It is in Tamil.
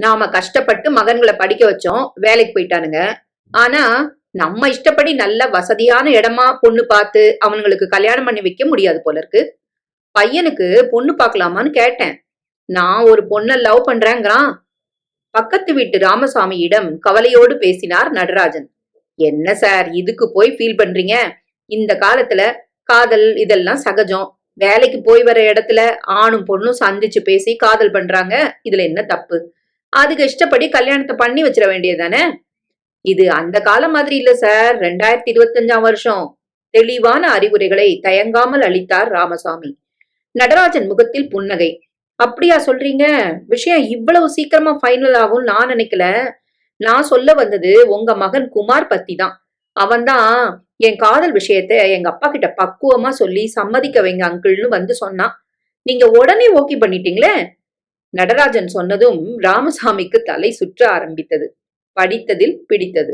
நாம கஷ்டப்பட்டு மகன்களை படிக்க வச்சோம், வேலைக்கு போயிட்டானுங்க. ஆனா நம்ம இஷ்டப்படி நல்ல வசதியான இடமா பொண்ணு பார்த்து அவனுங்களுக்கு கல்யாணம் பண்ணி வைக்க முடியாது போல இருக்கு. பையனுக்கு பொண்ணு பார்க்கலாமான்னு கேட்டேன். நான் ஒரு பொண்ண லவ் பண்றேங்கிறான். பக்கத்து வீட்டு ராமசாமியிடம் கவலையோடு பேசினார் நடராஜன். என்ன சார் இதுக்கு போய் ஃபீல் பண்றீங்க? இந்த காலத்துல காதல் இதெல்லாம் சகஜம். வேலைக்கு போய் வர இடத்துல ஆணும் பொண்ணும் சந்திச்சு பேசி காதல் பண்றாங்க. இதுல என்ன தப்பு? அதுக்கு இஷ்டப்படி கல்யாணத்தை பண்ணி வச்சிட வேண்டியதானே? இது அந்த காலம் மாதிரி இல்ல சார், 2025ஆம் வருஷம். தெளிவான அறிவுரைகளை தயங்காமல் அளித்தார் ராமசாமி. நடராஜன் முகத்தில் புன்னகை. அப்படியா சொல்றீங்க? விஷயம் இவ்வளவு சீக்கிரமா ஃபைனல் ஆகும் நான் நினைக்கல. நான் சொல்ல வந்தது உங்க மகன் குமார் பத்தி தான். அவன்தான் என் காதல் விஷயத்த எங்க அப்பா கிட்ட பக்குவமா சொல்லி சம்மதிக்க வைங்க அங்கிள்னு வந்து சொன்னான். நீங்க உடனே ஓகே பண்ணிட்டீங்களே? நடராஜன் சொன்னதும் ராமசாமிக்கு தலை சுற்ற ஆரம்பித்தது. படித்ததில் பிடித்தது.